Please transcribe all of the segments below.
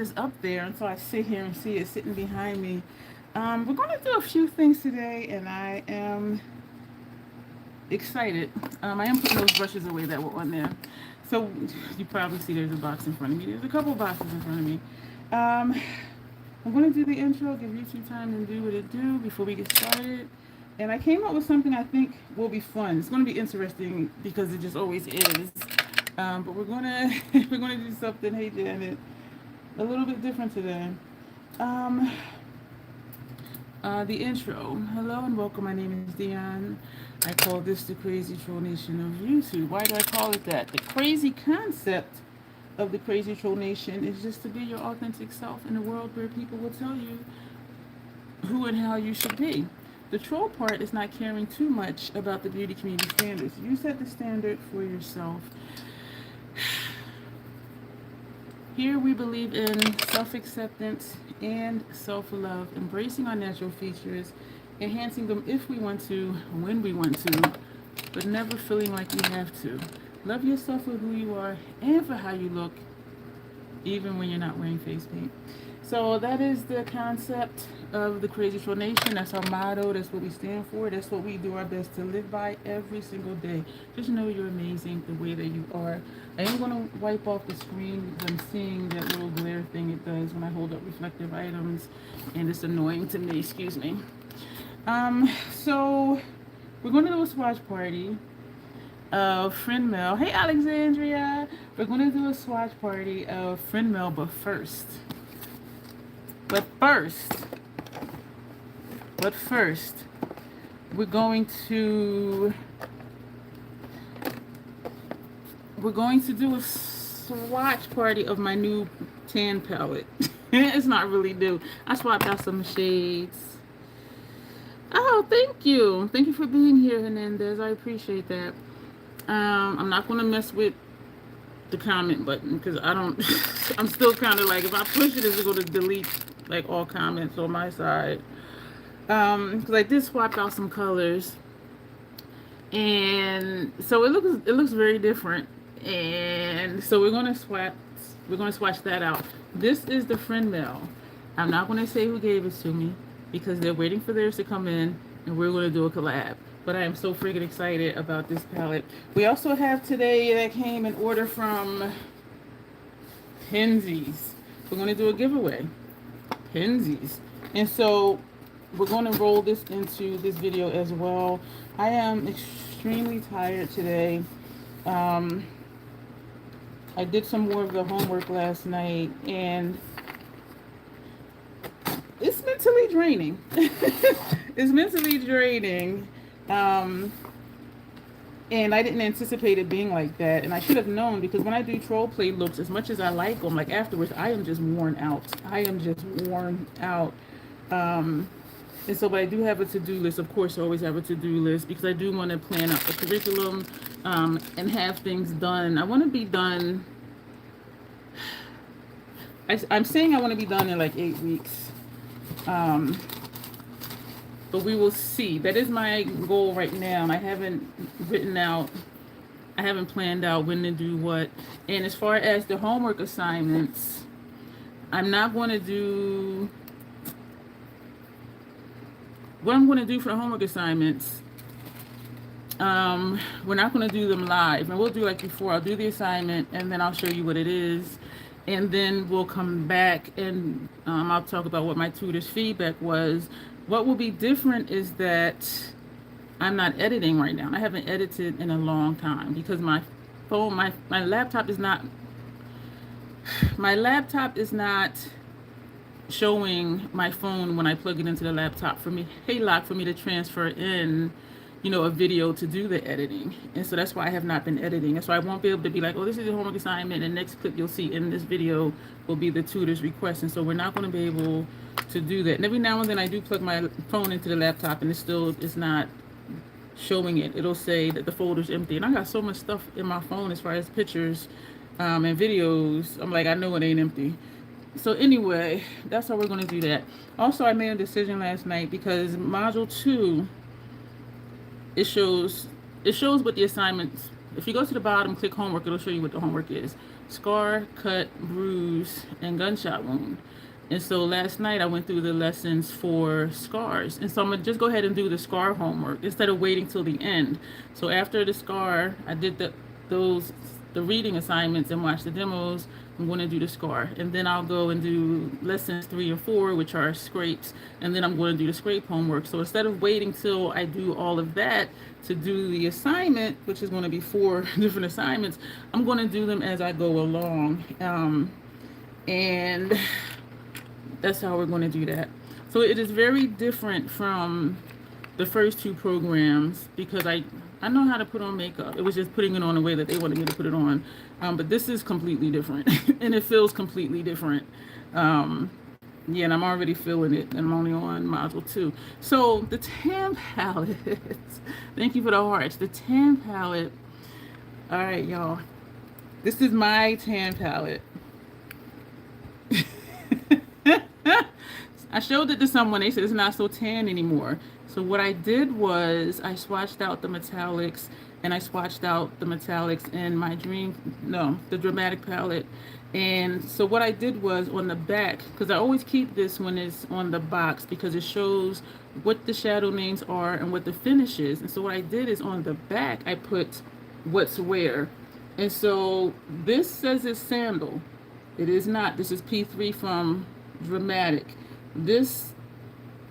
is up there until I sit here and see it sitting behind me. We're going to do a few things today, and I am excited. I am putting those brushes away that were on there. So you probably see there's a box in front of me. There's a couple boxes in front of me. Um, I'm going to do the intro, give YouTube time and do what it do before we get started. And I came up with something I think will be fun. It's going to be interesting because it just always is. But we're gonna we're gonna do something. Hey Janet, a little bit different today. Um, the intro. Hello and welcome. My name is Dion. I call this the crazy troll nation of YouTube. Why do I call it that? The crazy concept of the crazy troll nation is just to be your authentic self in a world where people will tell you who and how you should be. The troll part is not caring too much about the beauty community standards. You set the standard for yourself. Here we believe in self-acceptance and self-love, embracing our natural features, enhancing them if we want to, when we want to, but never feeling like you have to. Love yourself for who you are and for how you look, even when you're not wearing face paint. So that is the concept of the Crazy Troll Nation. That's our motto. That's what we stand for. That's what we do our best to live by every single day. Just know you're amazing the way that you are. I am going to wipe off the screen because I'm seeing that little glare thing it does when I hold up reflective items, and it's annoying to me. Excuse me. So we're going to do a swatch party of Friend Mail. Hey Alexandria, we're going to do a swatch party of Friend Mail, but first, we're going to do a swatch party of my new tan palette. It's not really new. I swapped out some shades. Oh, thank you for being here, Hernandez. I appreciate that. I'm not going to mess with the comment button because I don't I'm still kind of like, if I push it, it's going to delete like all comments on my side. Because I did swap out some colors, and so it looks very different, and so we're going to swatch that out. This is the Friend Mail. I'm not going to say who gave it to me because they're waiting for theirs to come in, and we're going to do a collab. But I am so freaking excited about this palette. We also have today that came in order from Penzies. We're going to do a giveaway. Penzies. And so we're going to roll this into this video as well. I am extremely tired today. I did some more of the homework last night, and it's mentally draining. It's mentally draining. And I didn't anticipate it being like that, and I should have known, because when I do troll play looks, as much as I like them, like afterwards I am just worn out. And so, but I do have a to-do list. Of course I always have a to-do list because I do want to plan out the curriculum and have things done. I want to be done, I'm saying I want to be done in like 8 weeks. But we will see. That is my goal right now. And I haven't planned out when to do what. And as far as the homework assignments, I'm not going to do, what I'm going to do for the homework assignments, we're not going to do them live. And we'll do like before, I'll do the assignment and then I'll show you what it is. And then we'll come back and I'll talk about what my tutor's feedback was. What will be different is that I'm not editing right now. I haven't edited in a long time because my phone, my laptop is not showing my phone when I plug it into the laptop for me to transfer in, a video to do the editing. And so that's why I have not been editing. And so I won't be able to be like, oh, this is a homework assignment, and next clip you'll see in this video will be the tutor's request. And so we're not going to be able to do that. And every now and then I do plug my phone into the laptop and it still is not showing it. It'll say that the folder's empty. And I got so much stuff in my phone as far as pictures and videos. I'm like, I know it ain't empty. So anyway, that's how we're going to do that. Also, I made a decision last night because module 2, it shows what the assignments, if you go to the bottom, click homework, it'll show you what the homework is. scar, cut, bruise, and gunshot wound. And so last night I went through the lessons for scars. And so I'm gonna just go ahead and do the scar homework instead of waiting till the end. So after the scar, I did the reading assignments and watch the demos. I'm going to do the scar, and then I'll go and do lessons 3 and 4, which are scrapes, and then I'm going to do the scrape homework. So instead of waiting till I do all of that to do the assignment, which is going to be 4 different assignments, I'm going to do them as I go along, and that's how we're going to do that. So it is very different from the first 2 programs because I know how to put on makeup. It was just putting it on the way that they wanted me to put it on. But this is completely different and it feels completely different. Yeah, and I'm already feeling it, and I'm only on module 2. So the tan palette, thank you for the hearts. The tan palette, all right, y'all. This is my tan palette. I showed it to someone. They said it's not so tan anymore. So what I did was I swatched out the metallics, and I swatched out the metallics in my the dramatic palette. And so what I did was on the back, because I always keep this when it's on the box because it shows what the shadow names are and what the finish is. And so what I did is on the back, I put what's where. And so this says it's sandal. It is not. This is P3 from dramatic. This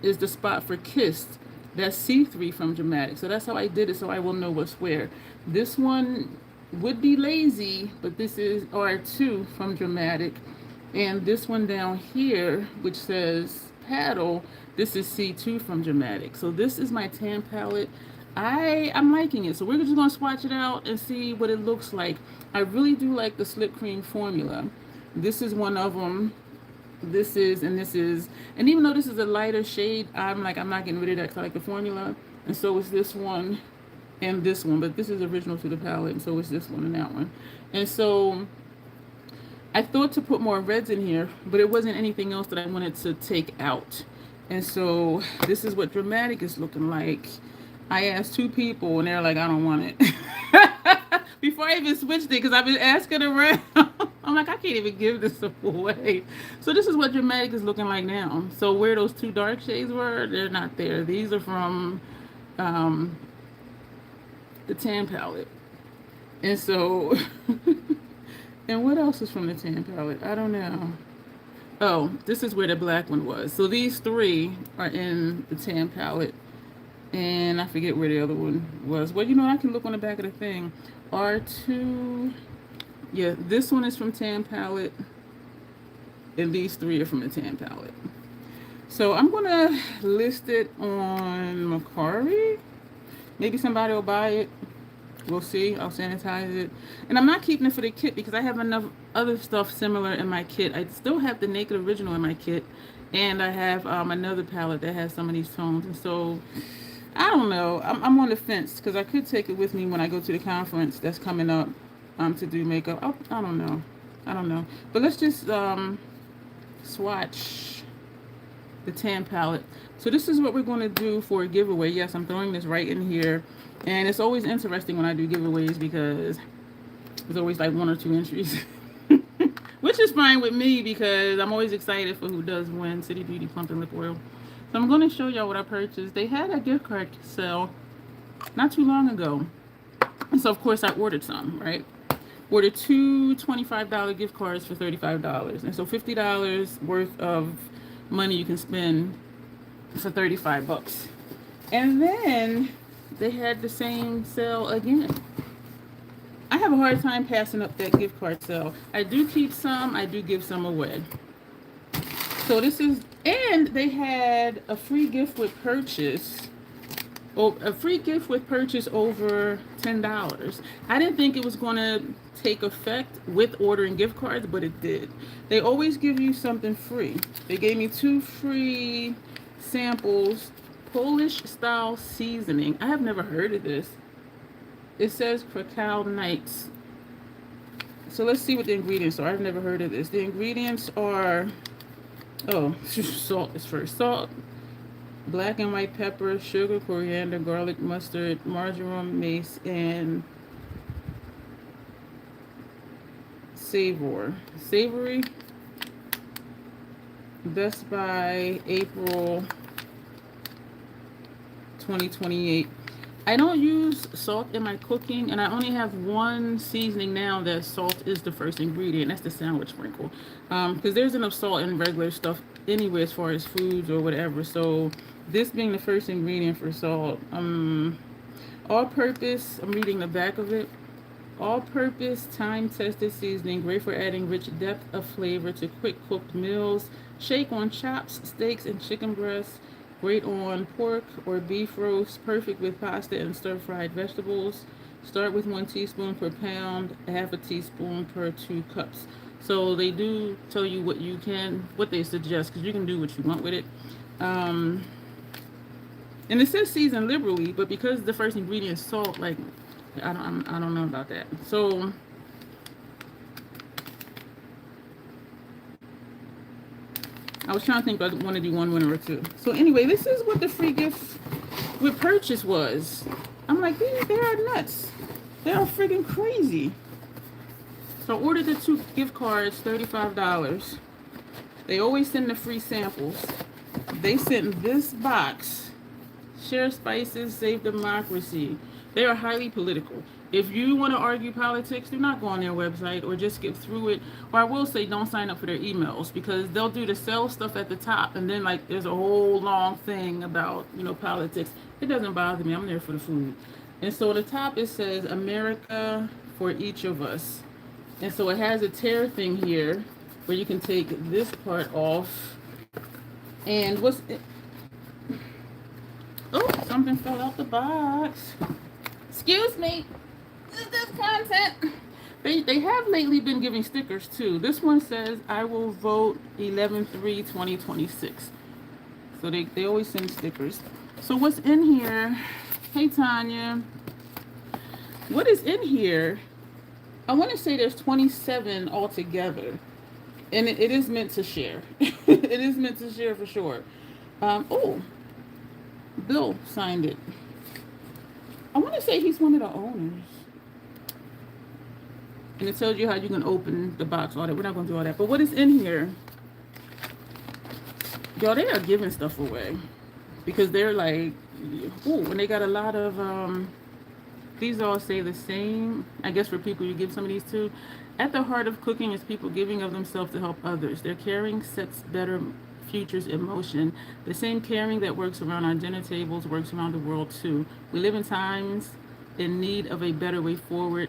is the spot for kissed. That's C3 from dramatic. So that's how I did it, so I will know what's where. This one would be lazy, but this is R2 from dramatic. And this one down here, which says paddle, this is C2 from dramatic. So this is my tan palette. I'm liking it. So we're just gonna swatch it out and see what it looks like. I really do like the slip cream formula. This is one of them. This is, and this is, and even though this is a lighter shade, I'm not getting rid of that because I like the formula. And so is this one and this one, but this is original to the palette, and so is this one and that one. And so I thought to put more reds in here, but it wasn't anything else that I wanted to take out. And so this is what dramatic is looking like. I asked 2 people and they're like, I don't want it. Before I even switched it, because I've been asking around. I'm like, I can't even give this away. So this is what dramatic is looking like now. So where those 2 dark shades were, they're not there. These are from the tan palette. And so, and what else is from the tan palette? I don't know. Oh, this is where the black one was. So these 3 are in the tan palette. And I forget where the other one was. Well, you know, I can look on the back of the thing. R2, yeah, this one is from tan palette. And these 3 are from the tan palette. So I'm going to list it on Mercari. Maybe somebody will buy it. We'll see. I'll sanitize it. And I'm not keeping it for the kit because I have enough other stuff similar in my kit. I still have the Naked Original in my kit. And I have another palette that has some of these tones. And so, I don't know. I'm on the fence because I could take it with me when I go to the conference that's coming up to do makeup. I don't know. I don't know. But let's just swatch the tan palette. So this is what we're going to do for a giveaway. Yes, I'm throwing this right in here. And it's always interesting when I do giveaways because there's always like 1 or 2 entries. Which is fine with me because I'm always excited for who does win City Beauty Plump and Lip Oil. So I'm going to show y'all what I purchased. They had a gift card sale not too long ago. And so of course I ordered some, right? Ordered 2 $25 gift cards for $35. And so $50 worth of money you can spend for 35 bucks. And then they had the same sale again. I have a hard time passing up that gift card sale. I do keep some, I do give some away. So this is, and they had a free gift with purchase. Oh, a free gift with purchase over $10. I didn't think it was going to take effect with ordering gift cards, but it did. They always give you something free. They gave me 2 free samples, Polish style seasoning. I have never heard of this. It says Krakow Nights. So let's see what the ingredients are. I've never heard of this. The ingredients are, oh, salt is first. Salt, black and white pepper, sugar, coriander, garlic, mustard, marjoram, mace, and Savory. Best Buy, April 2028. I don't use salt in my cooking, and I only have one seasoning now that salt is the first ingredient. That's the sandwich sprinkle. Because there's enough salt in regular stuff anyway as far as foods or whatever. So this being the first ingredient for salt. All-purpose, I'm reading the back of it. All-purpose, time-tested seasoning, great for adding rich depth of flavor to quick-cooked meals. Shake on chops, steaks, and chicken breasts. Great on pork or beef roast. Perfect with pasta and stir-fried vegetables. Start with 1 teaspoon per pound, half a teaspoon per 2 cups. So they do tell you what they suggest, because you can do what you want with it. And it says season liberally, but because the first ingredient is salt, like I don't know about that. So I was trying to think if I want to do one winner or two. So anyway, this is what the free gift with purchase was. I'm like, they are nuts. They are freaking crazy. So I ordered the 2 gift cards, $35. They always send the free samples. They sent this box. Share spices, save democracy. They are highly political. If you want to argue politics, do not go on their website or just skip through it. Or I will say don't sign up for their emails, because they'll do the sell stuff at the top, and then like there's a whole long thing about, politics. It doesn't bother me. I'm there for the food. And so at the top it says America for each of us. And so it has a tear thing here where you can take this part off. And oh, something fell out the box. Excuse me. This content. They have lately been giving stickers too. This one says, I will vote 11/3/2026. So they always send stickers. So what's in here? Hey, Tanya. What is in here? I want to say there's 27 altogether. And it is meant to share. It is meant to share for sure. Oh, Bill signed it. I want to say he's one of the owners. And it tells you how you can open the box, all that. We're not going to do all that. But what is in here? Y'all, they are giving stuff away. Because they're like, ooh, and they got a lot of, these all say the same. I guess for people you give some of these to. At the heart of cooking is people giving of themselves to help others. Their caring sets better futures in motion. The same caring that works around our dinner tables works around the world too. We live in times in need of a better way forward.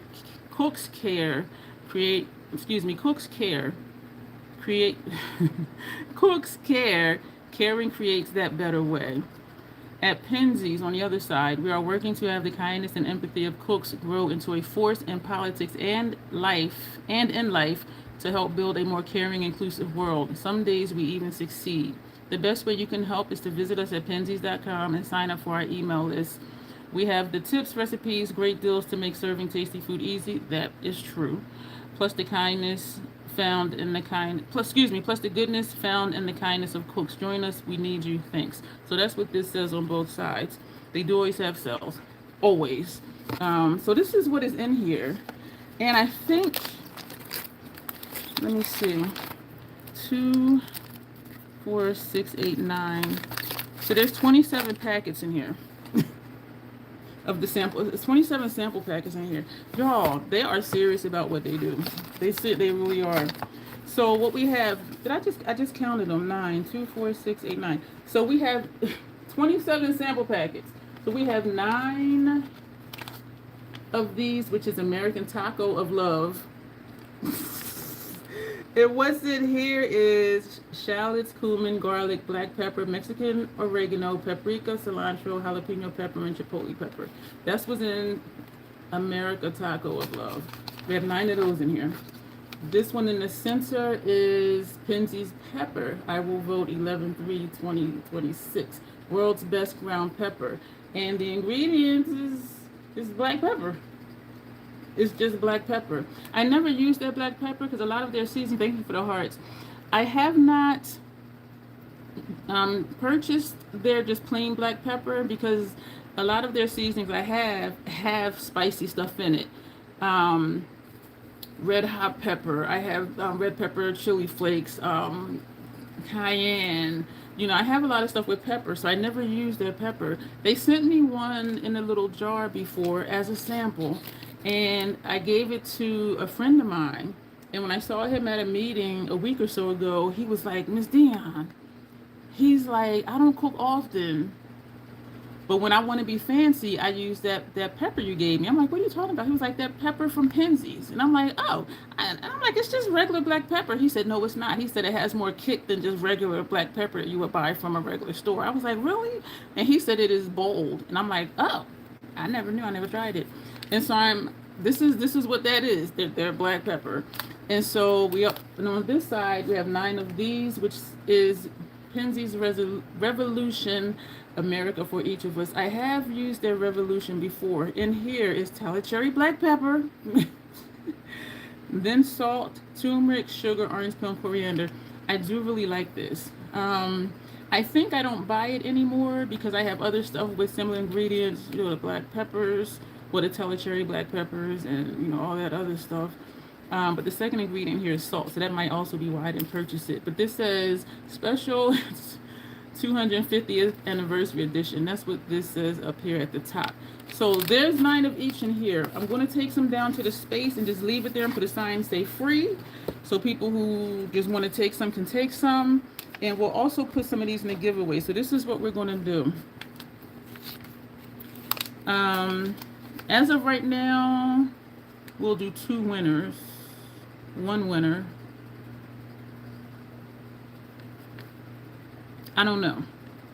Cooks care, create, cooks care, caring creates that better way. At Penzies, on the other side, we are working to have the kindness and empathy of cooks grow into a force in politics and in life to help build a more caring, inclusive world. Some days we even succeed. The best way you can help is to visit us at penzies.com and sign up for our email list. We have the tips, recipes, great deals to make serving tasty food easy. That is true. Plus the kindness found in the plus the goodness found in the kindness of cooks. Join us. We need you. Thanks. So that's what this says on both sides. They do always have sales. Always. So this is what is in here. And I think, let me see. 2, 4, 6, 8, 9. So there's 27 packets in here. Of the sample, it's 27 sample packets in here. Y'all, they are serious about what they do. They really are. So what we have, I just counted them, 9, 2, 4, 6, 8, 9. So we have 27 sample packets. So we have 9 of these, which is American Taco of Love. And what's in here is shallots, cumin, garlic, black pepper, Mexican oregano, paprika, cilantro, jalapeno pepper, and chipotle pepper. That's what's in America Taco of Love. We have 9 of those in here. This one in the center is Penzies pepper. I will vote 11/3/2026. World's best ground pepper. And the ingredients is black pepper. It's just black pepper. I never use their black pepper because a lot of their seasoning, thank you for the hearts. I have not purchased their just plain black pepper because a lot of their seasonings I have spicy stuff in it. red hot pepper. I have red pepper, chili flakes, cayenne. You know, I have a lot of stuff with pepper, so I never use their pepper. They sent me one in a little jar before as a sample, and I gave it to a friend of mine. And when I saw him at a meeting a week or so ago, he was like, Miss Dion, he's like, I don't cook often, but when I want to be fancy, I use that pepper you gave me. I'm like, what are you talking about? He was like, that pepper from Penzies. And I'm like, oh. And I'm like, it's just regular black pepper. He said, no, it's not. He said it has more kick than just regular black pepper that you would buy from a regular store. I was like, really? And he said it is bold. And I'm like, oh, I never knew. I never tried it. And so this is what that is. They're black pepper. And so and on this side, we have 9 of these, which is Penzies Revolution America for each of us. I have used their Revolution before. In here is Tyler cherry black pepper, then salt, turmeric, sugar, orange peel, coriander. I do really like this. I think I don't buy it anymore because I have other stuff with similar ingredients, you know, the black peppers, the Tyler cherry black peppers, and you know, all that other stuff. But the second ingredient here is salt, so that might also be why I didn't purchase it. But this says special 250th anniversary edition. That's what this says up here at the top. So there's 9 of each in here. I'm going to take some down to the space and just leave it there and put a sign say free, so people who just want to take some can take some. And we'll also put some of these in the giveaway. So this is what we're going to do. As of right now, we'll do 2 winners. 1 winner. I don't know.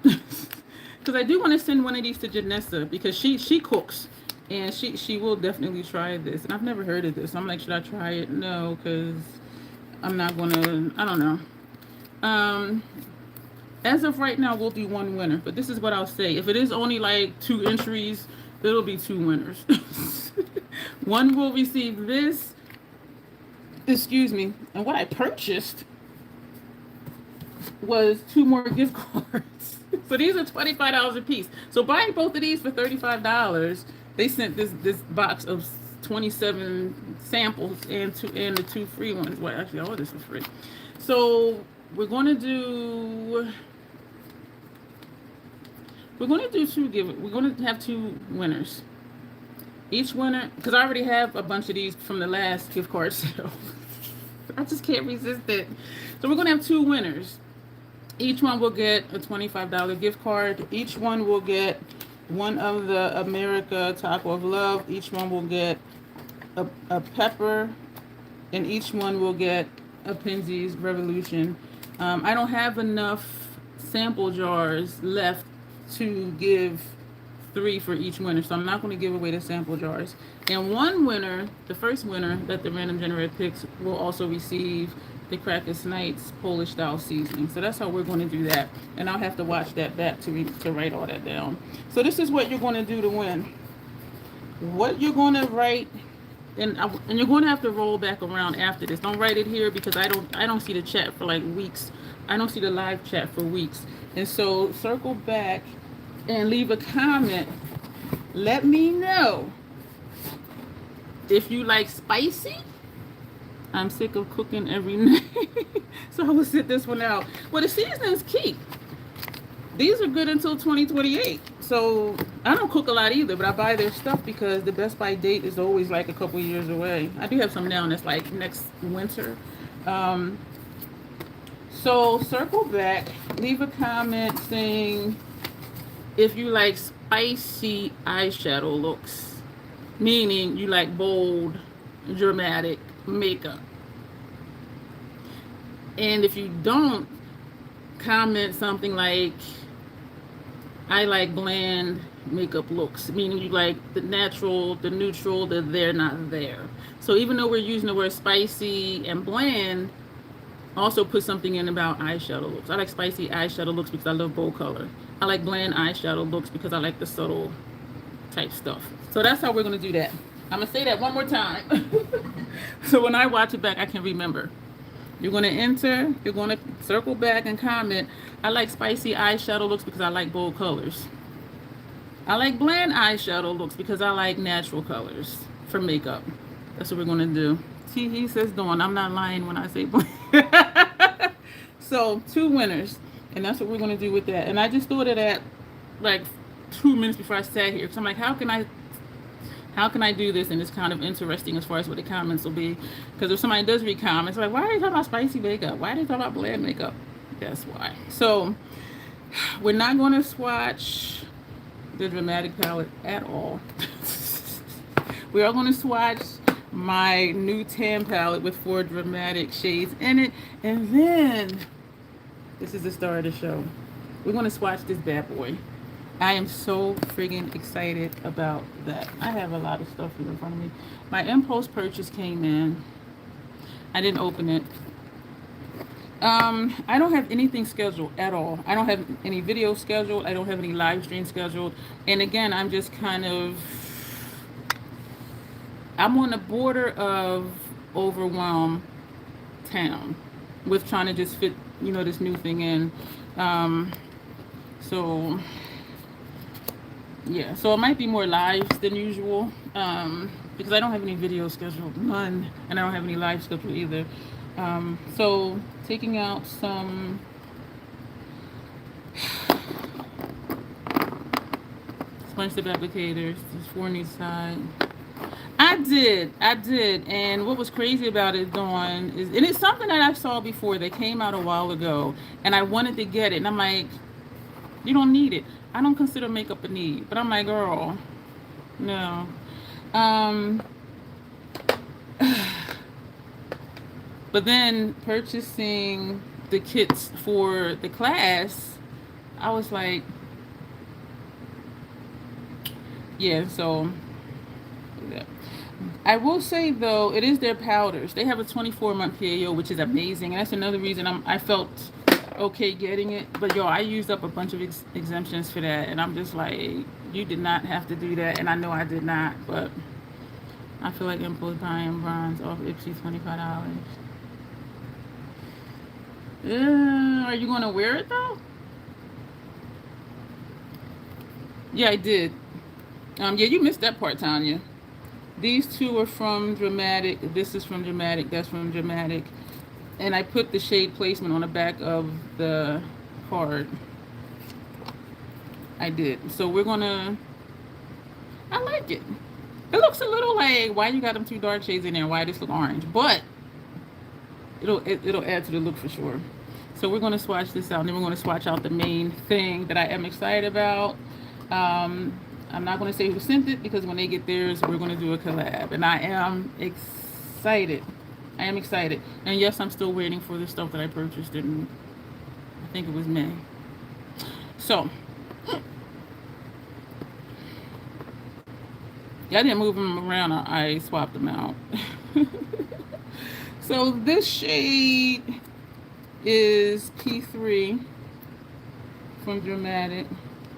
Because I do want to send one of these to Janessa because she cooks and she will definitely try this. And I've never heard of this. I'm like, should I try it? No, because I'm not going to, I don't know. As of right now, we'll do 1 winner. But this is what I'll say. If it is only like 2 entries, it'll be 2 winners. One will receive this. Excuse me. And what I purchased was 2 more gift cards. So these are $25 a piece. So buying both of these for $35, they sent this box of 27 samples and the 2 free ones. Well, actually, all of this was free. So we're going to do 2 we're going to have 2 winners. Each winner, because I already have a bunch of these from the last gift card sale. I just can't resist it. So we're going to have 2 winners. Each one will get a $25 gift card. Each one will get one of the America Taco of Love. Each one will get a pepper. And each one will get a Penzies Revolution. I don't have enough sample jars left to give 3 for each winner, so I'm not going to give away the sample jars. And 1 winner, the first winner that the random generator picks, will also receive the Crackers Nights Polish style seasoning. So that's how we're going to do that. And I'll have to watch that back to write all that down. So this is what you're going to do to win. What you're going to write, and you're going to have to roll back around after this. Don't write it here because I don't see the chat for like weeks. I don't see the live chat for weeks. And so circle back and leave a comment. Let me know if you like spicy. I'm sick of cooking every night. So I will sit this one out. Well, the seasonings keep. These are good until 2028. So I don't cook a lot either, but I buy their stuff because the best by date is always like a couple years away. I do have some now that's like next winter. So circle back, leave a comment saying if you like spicy eyeshadow looks, meaning you like bold, dramatic makeup. And if you don't, comment something like I like bland makeup looks, meaning you like the natural, the neutral, the they're not there. So even though we're using the word spicy and bland, also put something in about eyeshadow looks. I like spicy eyeshadow looks because I love bold color. I like bland eyeshadow looks because I like the subtle type stuff. So that's how we're going to do that. I'm going to say that one more time. So when I watch it back, I can remember. You're going to enter, you're going to circle back and comment, I like spicy eyeshadow looks because I like bold colors. I like bland eyeshadow looks because I like natural colors for makeup. That's what we're going to do. He says Dawn. I'm not lying when I say boy. So 2 winners, and that's what we're gonna do with that. And I just thought of that like 2 minutes before I sat here, because I'm like, how can I do this? And it's kind of interesting as far as what the comments will be, because if somebody does read comments like, why are they talking about spicy makeup? Why are they talking about bland makeup? That's why. So we're not going to swatch the dramatic palette at all. We are going to swatch my new tan palette with 4 dramatic shades in it, and then this is the star of the show. We're going to swatch this bad boy. I am so friggin' excited about that. I have a lot of stuff here in front of me. My impulse purchase came in. I didn't open it. I don't have anything scheduled at all. I don't have any video scheduled. I don't have any live stream scheduled. And again, I'm just kind of, I'm on the border of overwhelm town with trying to just fit, this new thing in. So yeah, so it might be more lives than usual, because I don't have any videos scheduled, none, and I don't have any live scheduled either. So taking out some sponge tip applicators, there's 4 on each side. I did, and what was crazy about it, Dawn, is, and it's something that I saw before that came out a while ago, and I wanted to get it, and I'm like, you don't need it. I don't consider makeup a need, but I'm like, girl, no. But then purchasing the kits for the class, I was like, yeah, so yeah. I will say though, it is their powders. They have a 24-month PAO, which is amazing, and that's another reason I felt okay getting it. But yo, I used up a bunch of exemptions for that, and I'm just like, you did not have to do that, and I know I did not, but I feel like impulse buying bronze off Ipsy $25. Are you gonna wear it though? Yeah, I did. Yeah, you missed that part, Tanya. These 2 are from Dramatic. This is from Dramatic. That's from Dramatic. And I put the shade placement on the back of the card. I did. So we're gonna, I like it. It looks a little like, why you got them 2 dark shades in there? Why this look orange? But it'll add to the look for sure. So we're gonna swatch this out, and then we're gonna swatch out the main thing that I am excited about. I'm not gonna say who sent it, because when they get theirs, we're gonna do a collab, and I am excited. And yes, I'm still waiting for the stuff that I purchased in, I think it was May. So yeah, I didn't move them around. I swapped them out. So this shade is P3 from Dramatic.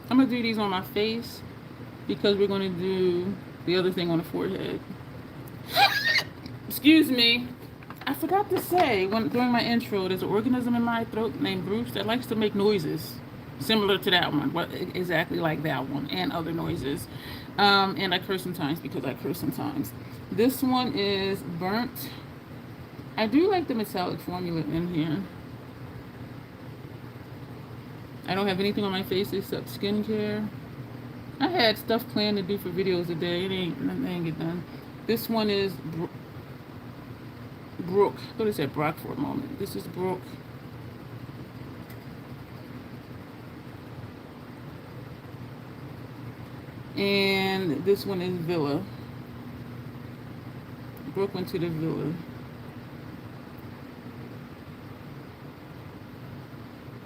I'm gonna do these on my face because we're gonna do the other thing on the forehead. Excuse me. I forgot to say during my intro, there's an organism in my throat named Bruce that likes to make noises similar to that one, but exactly like that one, and other noises. And I curse sometimes because I curse sometimes. This one is Burnt. I do like the metallic formula in here. I don't have anything on my face except skincare. I had stuff planned to do for videos today. It ain't get done. This one is Brooke. I thought it said Brock for a moment. This is Brooke. And this one is Villa. Brooke went to the Villa.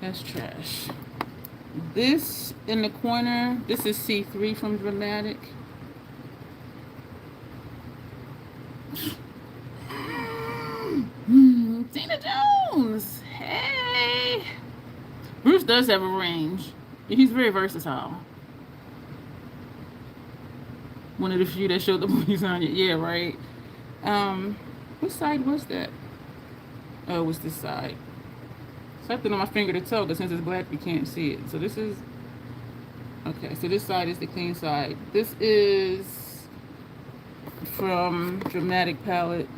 That's trash. This in the corner, this is C3 from Dramatic. Tina Jones. Hey. Bruce does have a range. He's very versatile. One of the few that showed the movies on it. Yeah, right. What side was that? Oh, it was this side. Something on my finger to tell, but since it's black, you can't see it. So this is, okay, so this side is the clean side. This is from Dramatic Palette.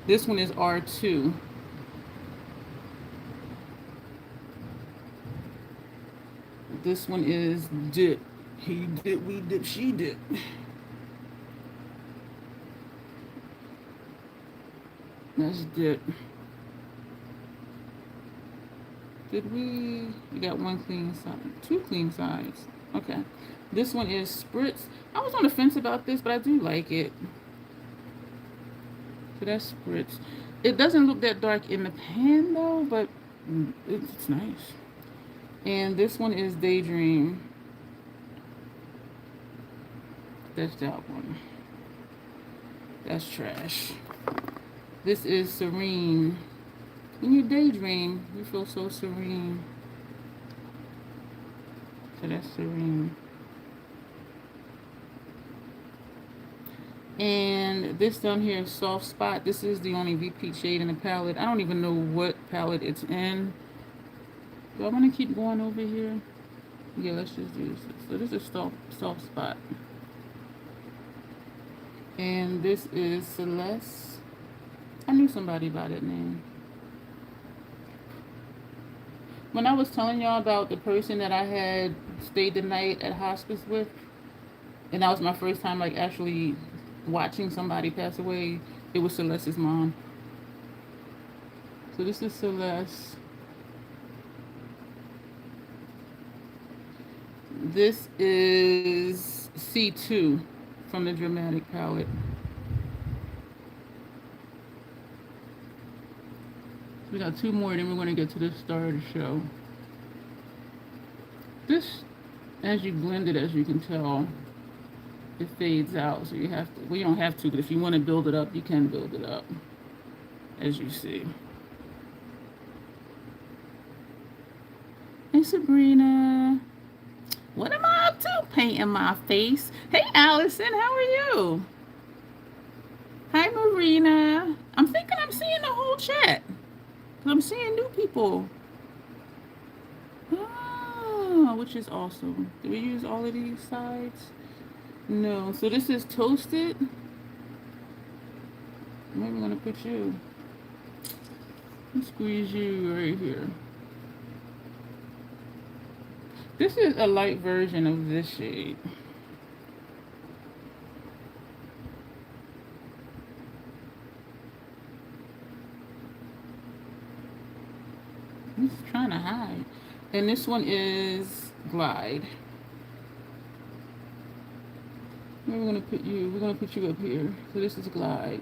This one is R2. This one is dip. He dip, we dip, she dip. That's dip. Did we got one clean side, two clean sides. Okay. This one is spritz. I was on the fence about this, but I do like it. So that's spritz. It doesn't look that dark in the pan though, but it's nice. And this one is Daydream. That's that one. That's trash. This is Serene. When you daydream, you feel so serene. So that's Serene. And this down here is Soft Spot. This is the only repeat shade in the palette. I don't even know what palette it's in. Do I want to keep going over here? Yeah, let's just do this. So this is Soft Spot. And this is Celeste. I knew somebody by that name. When I was telling y'all about the person that I had stayed the night at hospice with, and that was my first time like actually watching somebody pass away, it was Celeste's mom. So this is Celeste. This is C2 from the Dramatic palette. We got two more, then we're going to get to the star of the show. This, as you blend it, as you can tell, it fades out. So you have to, well, you don't have to, but if you want to build it up, you can build it up, as you see. Hey, Sabrina. What am I up to? Painting my face. Hey, Allison, how are you? Hi, Marina. I'm thinking I'm seeing the whole chat. I'm seeing new people. Oh, which is awesome. Do we use all of these sides? No. So this is Toasted. Maybe I'm going to put you. Squeeze you right here. This is a light version of this shade. He's trying to hide. And this one is Glide. We're gonna put you up here. So this is Glide.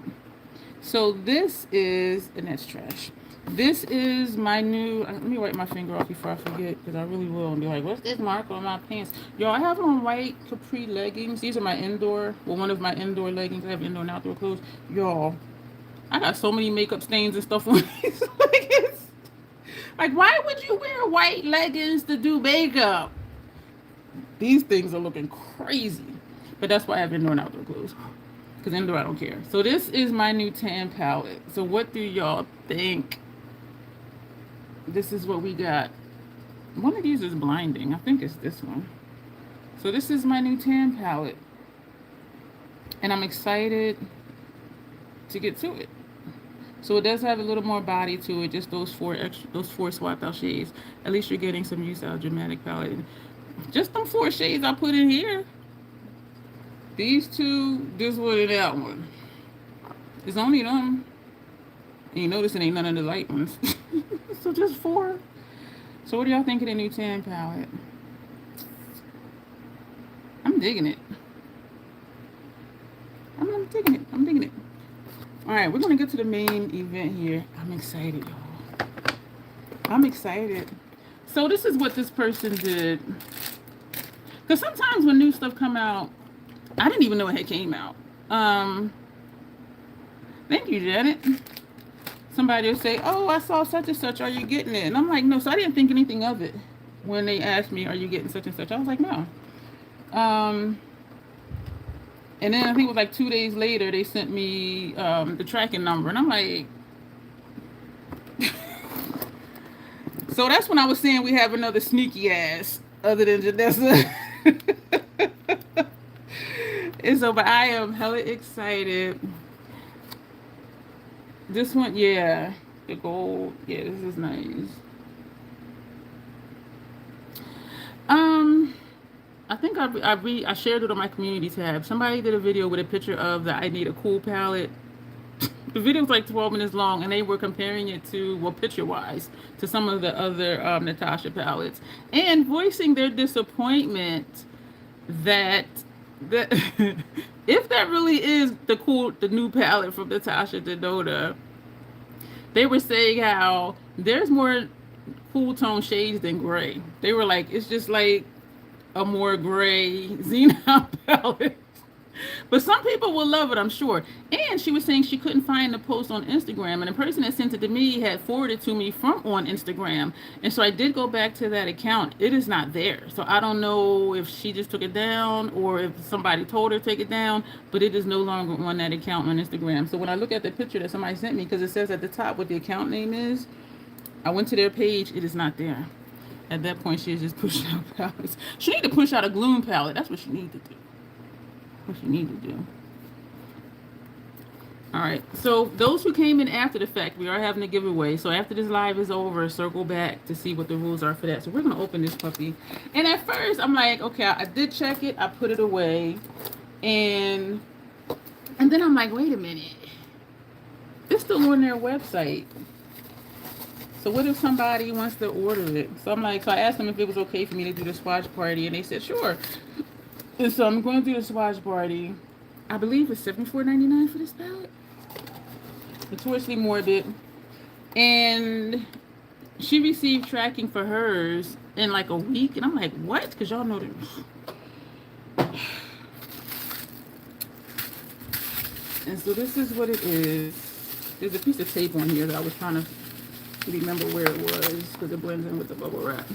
So this is, and that's trash. This is my new, let me wipe my finger off before I forget, because I really will, and be like, what's this mark on my pants? Y'all, I have on white capri leggings. These are my indoor, well, one of my indoor leggings. I have indoor and outdoor clothes. Y'all, I got so many makeup stains and stuff on these leggings. Like, why would you wear white leggings to do makeup? These things are looking crazy. But that's why I have indoor and outdoor clothes. Because indoor, I don't care. So this is my new tan palette. So what do y'all think? This is what we got. One of these is blinding. I think it's this one. So this is my new tan palette. And I'm excited to get to it. So it does have a little more body to it, just those four swapped out shades. At least you're getting some use out of Dramatic palette. Just them 4 shades I put in here. These 2, this one and that one. It's only them. And you notice it ain't none of the light ones. So just 4. So what do y'all think of the new tan palette? I'm digging it. I'm digging it. I'm digging it. All right, we're going to get to the main event here. I'm excited, y'all. I'm excited. So this is what this person did. Because sometimes when new stuff come out, I didn't even know it had came out. Thank you, Janet. Somebody will say, oh, I saw such and such. Are you getting it? And I'm like, no. So I didn't think anything of it when they asked me, are you getting such and such? I was like, no. And then I think it was like 2 days later, they sent me the tracking number. And I'm like, so that's when I was saying we have another sneaky ass other than Janessa. And so, but I am hella excited. This one, yeah. The gold. Yeah, this is nice. Um, I think I shared it on my community tab. Somebody did a video with a picture of the I Need a Cool palette. The video was like 12 minutes long, and they were comparing it to, well, picture-wise, to some of the other Natasha palettes, and voicing their disappointment that that if that really is the new palette from Natasha Denota, they were saying how there's more cool tone shades than gray. They were like, it's just like a more gray xenon palette. But some people will love it, I'm sure. And she was saying she couldn't find the post on Instagram, and the person that sent it to me had forwarded to me from on Instagram. And so I did go back to that account. It is not there. So I don't know if she just took it down or if somebody told her to take it down, but it is no longer on that account on Instagram. So when I look at the picture that somebody sent me, because it says at the top what the account name is, I went to their page, it is not there. At that point, she is just pushing out palettes. She need to push out a gloom palette. That's what she needs to do. What you need to do. All right, so those who came in after the fact, we are having a giveaway. So after this live is over, circle back to see what the rules are for that. So we're gonna open this puppy. And at first I'm like, okay, I did check it, I put it away, and then I'm like, wait a minute, it's still on their website. So what if somebody wants to order it? So I'm like, so I asked them if it was okay for me to do the swatch party, and they said sure. And so I'm going to do the Swatch Party. I believe it's $74.99 for this palette. Notoriously Morbid. And she received tracking for hers in like a week. And I'm like, what? Because y'all know that. And so this is what it is. There's a piece of tape on here that I was trying to remember where it was because it blends in with the bubble wrap.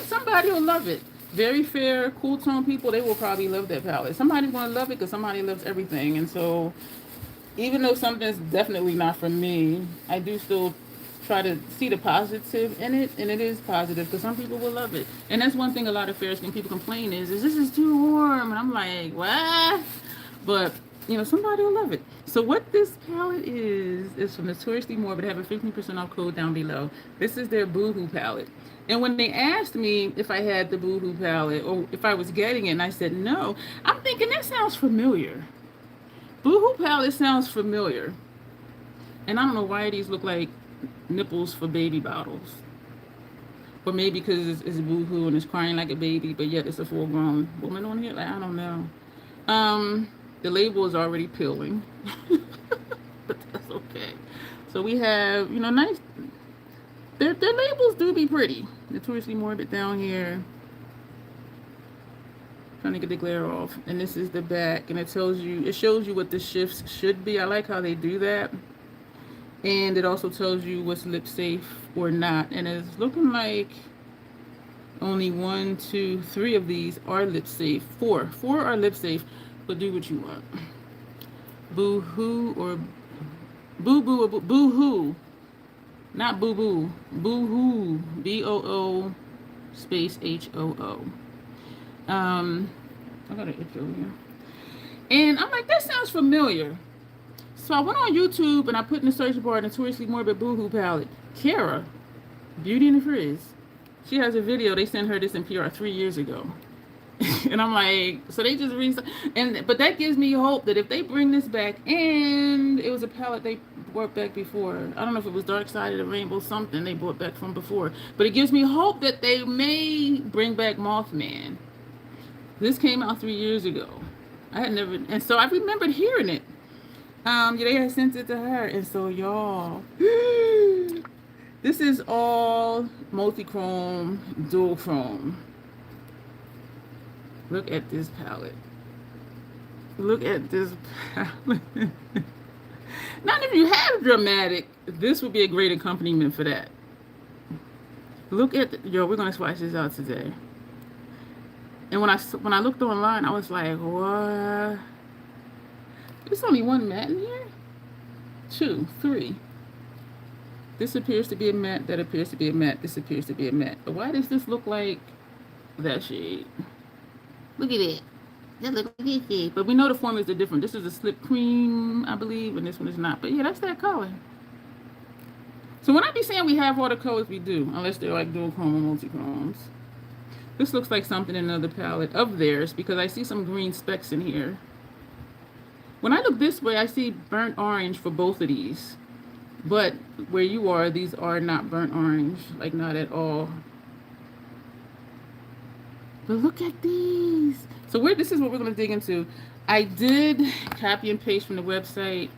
Somebody will love it. Very fair, cool tone people, they will probably love that palette. Somebody's going to love it because somebody loves everything. And so even though something's definitely not for me, I do still try to see the positive in it. And it is positive because some people will love it. And that's one thing a lot of fair skin people complain is this is too warm. And I'm like, what? But, you know, somebody will love it. So what this palette is from Notoriously Morbid. I have a 15% off code down below. This is their Boohoo palette. And when they asked me if I had the Boohoo palette or if I was getting it, and I said no, I'm thinking that sounds familiar. Boohoo palette sounds familiar. And I don't know why these look like nipples for baby bottles. Or maybe because it's Boohoo and it's crying like a baby, but yet it's a full-grown woman on here. Like, I don't know. The label is already peeling. But that's okay. So we have, you know, nice. Their labels do be pretty. Notoriously Morbid down here. Trying to get the glare off. And this is the back. And it shows you what the shifts should be. I like how they do that. And it also tells you what's lip safe or not. And it's looking like only 1, 2, 3 of these are lip safe. 4 are lip safe. But do what you want. Boo-hoo or boo-boo or boo-hoo. Not boo-boo. Boo-hoo. B-O-O space H-O-O. I got an itch over here. And I'm like, that sounds familiar. So I went on YouTube and I put in the search bar Notoriously Morbid Boohoo palette. Kara, Beauty and the Frizz. She has a video. They sent her this in PR 3 years ago. And I'm like, so they just but that gives me hope that if they bring this back, and it was a palette they brought back before. I don't know if it was Dark Side of the Rainbow, something they brought back from before. But it gives me hope that they may bring back Mothman. This came out 3 years ago. I had never, and so I remembered hearing it. They had sent it to her, and so y'all, this is all multi-chrome, dual chrome. Look at this palette. Look at this palette. Not if you have dramatic, this would be a great accompaniment for that. Look at we're gonna swatch this out today. And when I looked online, I was like, what? There's only one matte in here? 2, 3. This appears to be a matte, that appears to be a matte, this appears to be a matte. But why does this look like that shade? Look at it. That look like but we know the formulas are different. This is a slip cream, I believe, and this one is not. But yeah, that's that color. So when I be saying we have all the colors, we do, unless they're like dual chrome or multi-chromes. This looks like something in another palette of theirs because I see some green specks in here. When I look this way, I see burnt orange for both of these. But where you are, these are not burnt orange, like not at all. But look at these. So this is what we're going to dig into. I did copy and paste from the website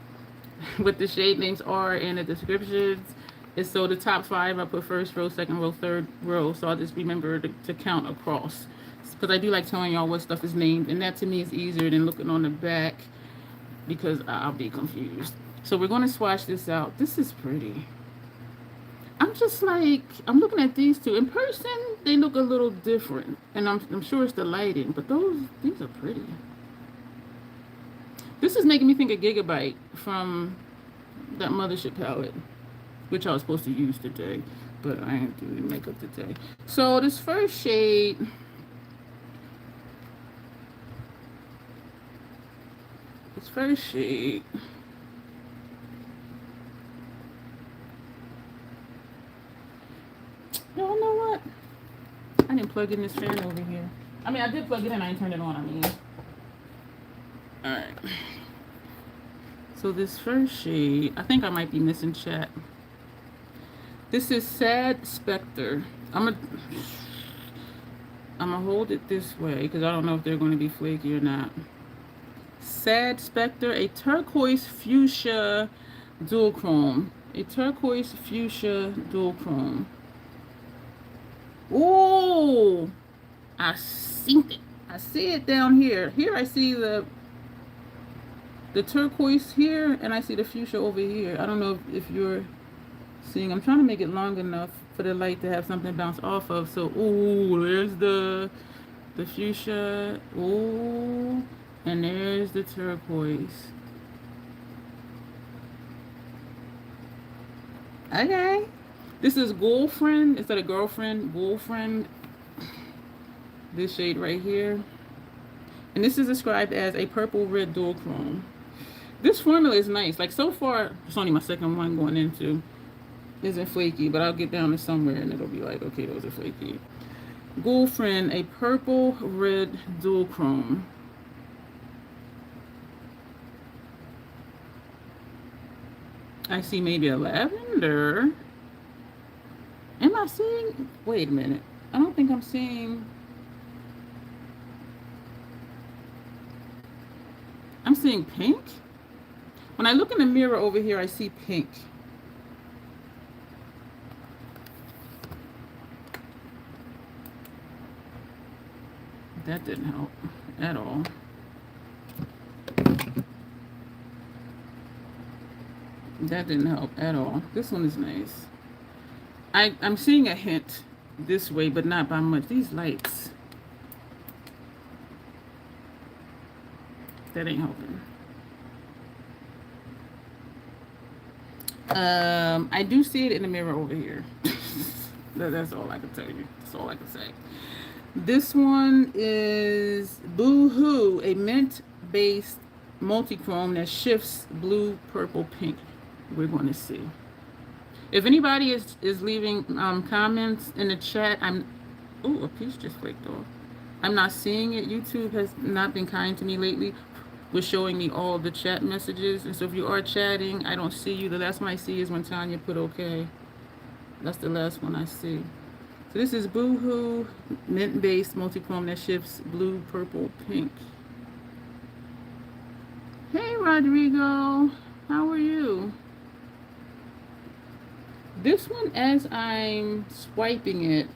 what the shade names are in the descriptions. And so the top 5, I put first row, second row, third row. So I'll just remember to count across. Because I do like telling y'all what stuff is named. And that to me is easier than looking on the back because I'll be confused. So we're going to swatch this out. This is pretty. I'm just like, I'm looking at these two. In person, they look a little different. And I'm sure it's the lighting. But these are pretty. This is making me think of Gigabyte from that Mothership palette, which I was supposed to use today. But I ain't doing makeup today. So this first shade... Y'all know what? I didn't plug in this fan over here. I mean, I did plug it in. I didn't turn it on. I mean. Alright. So this first shade, I think I might be missing chat. This is Sad Spectre. I'm gonna hold it this way because I don't know if they're going to be flaky or not. Sad Spectre, a turquoise fuchsia dual chrome. A turquoise fuchsia dual chrome. Oh, I see it. I see it down here. Here I see the turquoise here, and I see the fuchsia over here. I don't know if you're seeing. I'm trying to make it long enough for the light to have something bounce off of. So, ooh, there's the fuchsia. Ooh, and there's the turquoise. Okay. This is Girlfriend instead of Girlfriend. Girlfriend. This shade right here. And this is described as a purple red dual chrome. This formula is nice. Like so far, it's only my second one going into. Isn't flaky, but I'll get down to somewhere and it'll be like, okay, those are flaky. Girlfriend, a purple red dual chrome. I see maybe a lavender. Am I seeing? Wait a minute. I don't think I'm seeing. I'm seeing pink. When I look in the mirror over here, I see pink. That didn't help at all. That didn't help at all. This one is nice. I'm seeing a hint this way, but not by much. These lights. That ain't helping. I do see it in the mirror over here. That's all I can tell you. That's all I can say. This one is Boo-Hoo, a mint-based multi-chrome that shifts blue, purple, pink. We're going to see. If anybody is leaving comments in the chat, oh, a piece just flaked off. I'm not seeing it. YouTube has not been kind to me lately with showing me all the chat messages. And so if you are chatting, I don't see you. The last one I see is when Tanya put okay. That's the last one I see. So this is Boo-Hoo, mint-based multi-chrome that shifts blue, purple, pink. Hey, Rodrigo. How are you? This one, as I'm swiping it,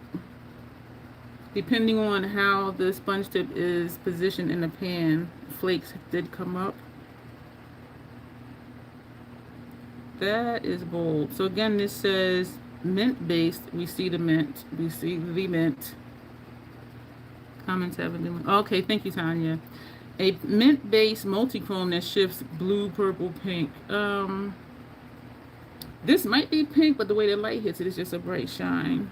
depending on how the sponge tip is positioned in the pan, flakes did come up. That is bold. So again, this says mint based. We see the mint. We see the mint. Comments haven't been. Okay, thank you, Tanya. A mint based multi-chrome that shifts blue, purple, pink. This might be pink, but the way the light hits it is just a bright shine.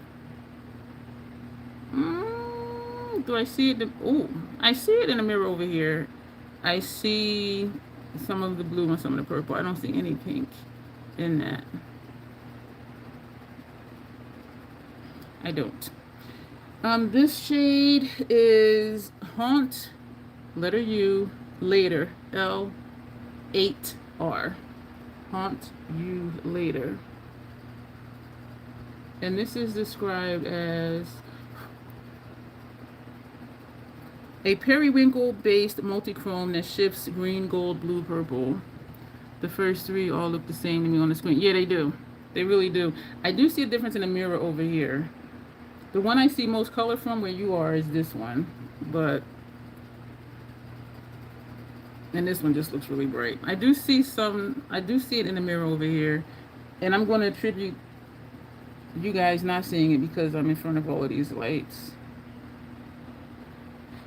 Do I see it? Oh, I see it in the mirror over here. I see some of the blue and some of the purple. I don't see any pink in that. I don't. This shade is Haunt, letter U, later, L8R. Haunt You Later. And this is described as a periwinkle-based multi-chrome that shifts green, gold, blue, purple. The first three all look the same to me on the screen. Yeah, they do. They really do. I do see a difference in the mirror over here. The one I see most color from where you are is this one. And this one just looks really bright. I do see it in the mirror over here. And I'm going to attribute you guys not seeing it because I'm in front of all of these lights.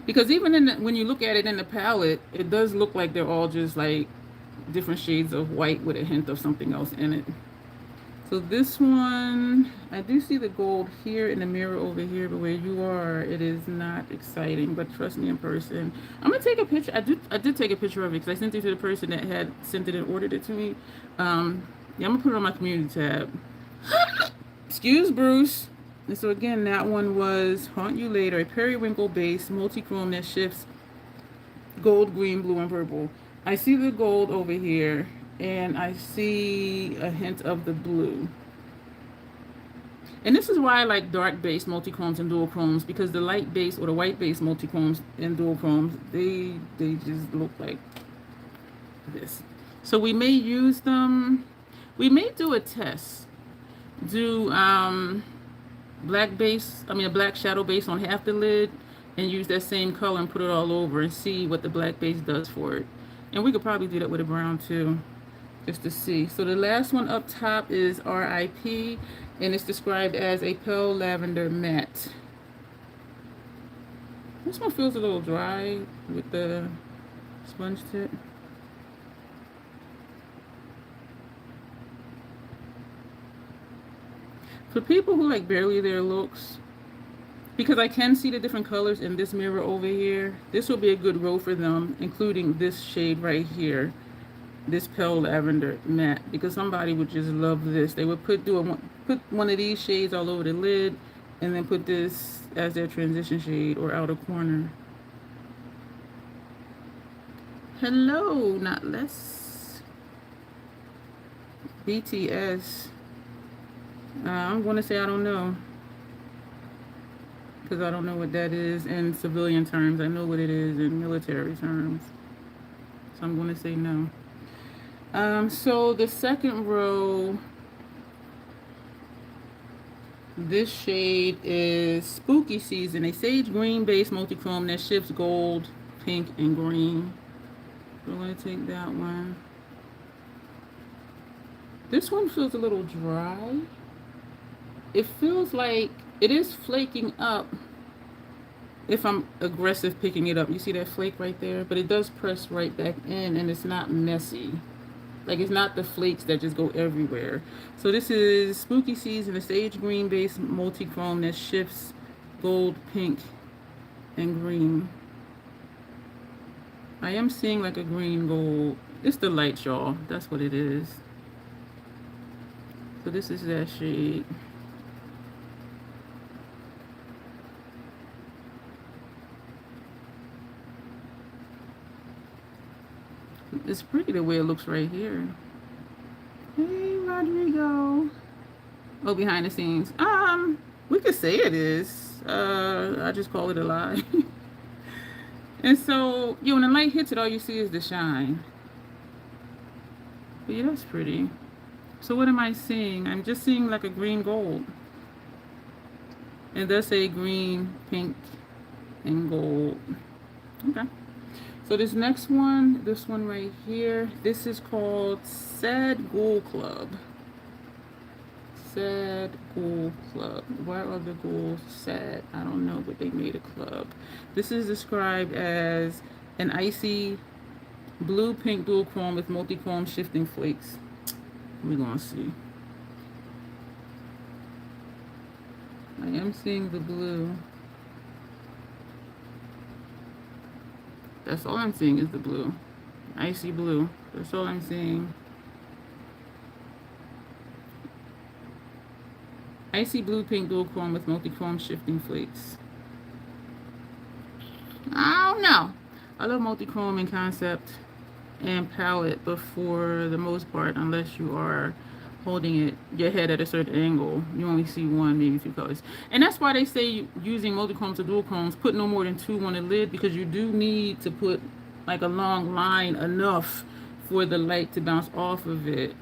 Because even when you look at it in the palette, it does look like they're all just like different shades of white with a hint of something else in it. So this one, I do see the gold here in the mirror over here, but where you are, it is not exciting. But trust me, in person, I'm gonna take a picture. I did take a picture of it because I sent it to the person that had sent it and ordered it to me. Yeah, I'm gonna put it on my community tab. Excuse Bruce. And so again, that one was Haunt You Later, a periwinkle-based multi-chrome that shifts gold, green, blue, and purple. I see the gold over here, and I see a hint of the blue. And this is why I like dark-based multi-chromes and dual chromes, because the light-based or the white-based multi-chromes and dual chromes, they just look like this. So we may use them. We may do a test. Do a black shadow base on half the lid and use that same color and put it all over and see what the black base does for it. And we could probably do that with a brown too, just to see. So the last one up top is RIP, and it's described as a pale lavender matte. This one feels a little dry with the sponge tip. For people who like barely their looks, because I can see the different colors in this mirror over here, this will be a good row for them, including this shade right here, this pale lavender matte, because somebody would just love this. They would put one of these shades all over the lid and then put this as their transition shade or outer corner. Hello, not less. BTS. I'm going to say I don't know, because I don't know what that is in civilian terms. I know what it is in military terms, so I'm going to say no. So the second row, this shade is Spooky Season, a sage green based multi-chrome that shifts gold, pink, and green. So I'm going to take that one. This one feels a little dry. It feels like it is flaking up if I'm aggressive picking it up. You see that flake right there? But it does press right back in, and it's not messy. Like, it's not the flakes that just go everywhere. So this is Spooky Season, a sage green based multi-chrome that shifts gold, pink, and green. I am seeing like a green gold. It's the light, y'all. That's what it is. So this is that shade. It's pretty the way it looks right here. Hey, Rodrigo. Oh, behind the scenes. We could say it is. I just call it a lie. And so, when the light hits it, all you see is the shine. But yeah, that's pretty. So what am I seeing? I'm just seeing like a green gold. And it does say green, pink, and gold. Okay. So this next one, this one right here, this is called Sad Ghoul Club. Sad Ghoul Club. Why are the ghouls sad? I don't know, but they made a club. This is described as an icy blue pink dual chrome with multi-chrome shifting flakes. We're gonna see. I am seeing the blue. That's all I'm seeing is the blue. Icy blue. That's all I'm seeing. Icy blue pink dual chrome with multi-chrome shifting flakes. I don't know. I love multi-chrome in concept and palette, but for the most part, unless you are holding it your head at a certain angle, you only see one, maybe two colors. And that's why they say using multi-chromes or dual chromes, put no more than 2 on the lid, because you do need to put like a long line enough for the light to bounce off of it.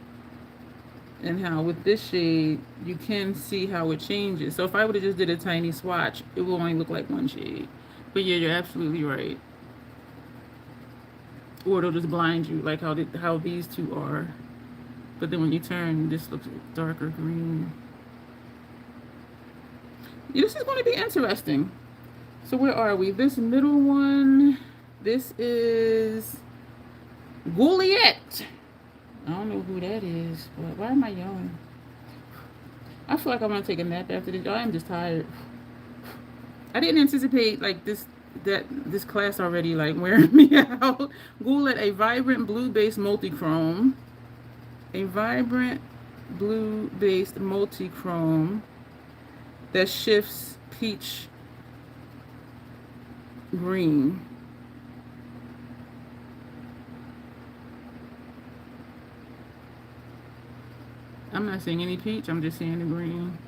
And how with this shade you can see how it changes. So if I would have just did a tiny swatch, it will only look like one shade. But yeah, you're absolutely right. Or it'll just blind you, like how these two are. But then when you turn, this looks darker green. Yeah, this is going to be interesting. So where are we? This middle one, this is Gouliette. I don't know who that is, but why am I yelling? I feel like I'm gonna take a nap after this. I am just tired. I didn't anticipate like this class already like wearing me out. Gouliette, a vibrant blue-based multi-chrome. A vibrant blue-based multi-chrome that shifts peach green. I'm not seeing any peach, I'm just seeing the green.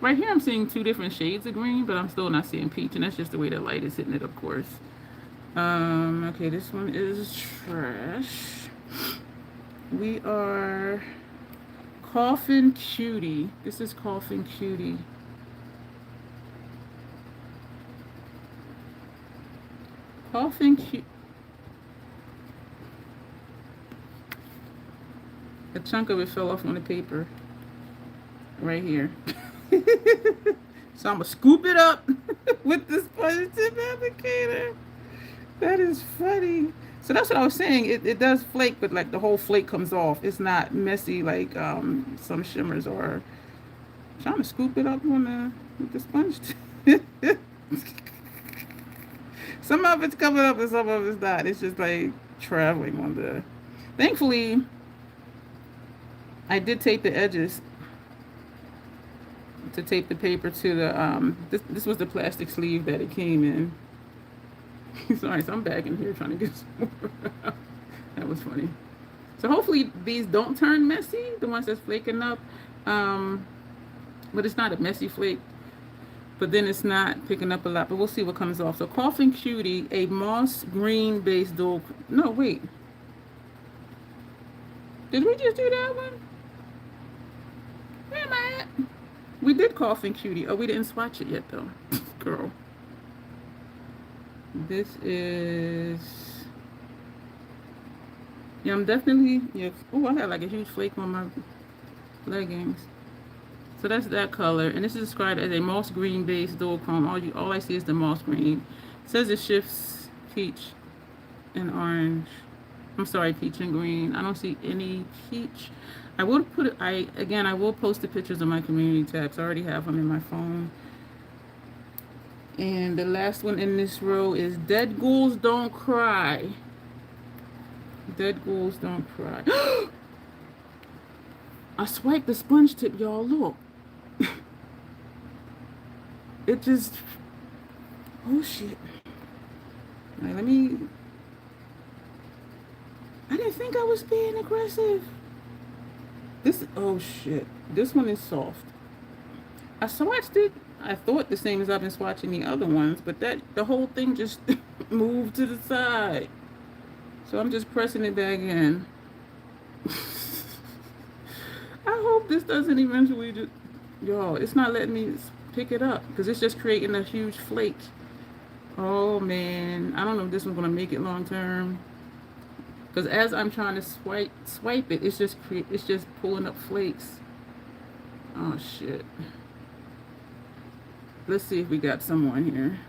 Right here I'm seeing 2 different shades of green, but I'm still not seeing peach, and that's just the way the light is hitting it, of course. Okay, this one is trash. We are Coffin Cutie. This is Coffin Cutie. Coffin Cutie. A chunk of it fell off on the paper. Right here. So I'm gonna scoop it up with the sponge tip applicator. That is funny. So that's what I was saying. It does flake, but like the whole flake comes off. It's not messy like some shimmers are. I'm trying to scoop it up on with the sponge tip. Some of it's coming up and some of it's not. It's just like traveling on the. Thankfully, I did tape the edges to tape the paper to the this was the plastic sleeve that it came in. Sorry, so I'm back in here trying to get some more. That was funny. So hopefully these don't turn messy, the ones that's flaking up. But it's not a messy flake. But then it's not picking up a lot. But we'll see what comes off. So Coffin Cutie, a moss green based dual. No, wait. Did we just do that one? Where am I at? We did Coffin Cutie. Oh, we didn't swatch it yet though. Girl. This is, yeah, I'm definitely, yeah. Oh, I got like a huge flake on my leggings. So that's that color, and this is described as a moss green based dual chrome. All I see is the moss green. It says it shifts peach and orange. I'm sorry, peach and green. I don't see any peach. I will put it. I will post the pictures on my community tabs. I already have them in my phone. And the last one in this row is Dead Ghouls Don't Cry. Dead Ghouls Don't Cry. I swiped the sponge tip, y'all. Look. It just. Oh, shit. All right, let me. I didn't think I was being aggressive. Oh, shit. This one is soft. I swatched it. I thought the same as I've been swatching the other ones, but the whole thing just moved to the side. So I'm just pressing it back in. I hope this doesn't eventually just, y'all, it's not letting me pick it up because it's just creating a huge flake. Oh man, I don't know if this one's gonna make it long term. Because as I'm trying to swipe it, it's just pulling up flakes. Oh shit. Let's see if we got someone here.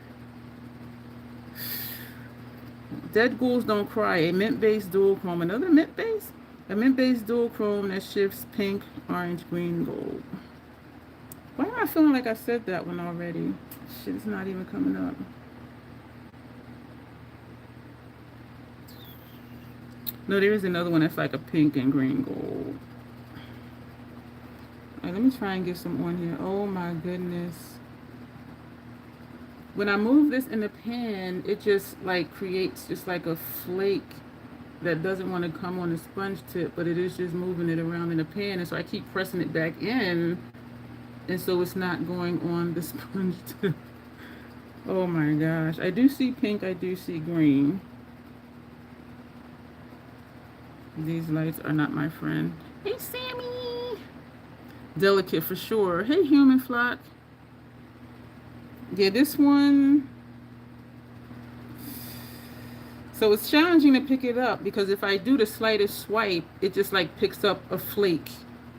Dead Ghouls Don't Cry, a mint-based dual chrome. Another mint-based? A mint-based dual chrome that shifts pink, orange, green, gold. Why am I feeling like I said that one already? Shit, it's not even coming up. No, there is another one that's like a pink and green gold. All right, let me try and get some on here. Oh my goodness. When I move this in the pan, it just like creates just like a flake that doesn't want to come on the sponge tip, but it is just moving it around in the pan. And so I keep pressing it back in, and so it's not going on the sponge tip. Oh my gosh. I do see pink, I do see green. These lights are not my friend. Hey, Sammy. Delicate for sure. Hey, human flock. Yeah, this one. So it's challenging to pick it up because if I do the slightest swipe, it just like picks up a flake